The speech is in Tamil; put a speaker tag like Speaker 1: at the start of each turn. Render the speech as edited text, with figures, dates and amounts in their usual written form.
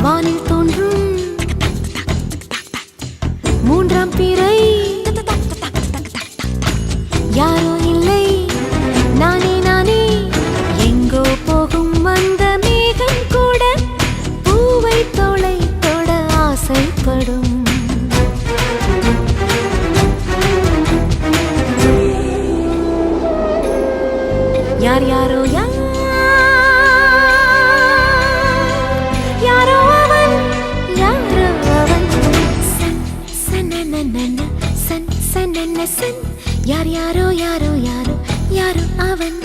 Speaker 1: வானில் தோன்றும் மூன்றாம் பிறை யாரோ இல்லை நானே நானே எங்கோ போகும் வந்த மேகம் கூட பூவை தோளை தொட ஆசைப்படும் யார் யாரோ யாரோ அவன் சன் சனனன சன் சனன சன் யார் யாரோ யாரோ யாரோ யாரோ அவன்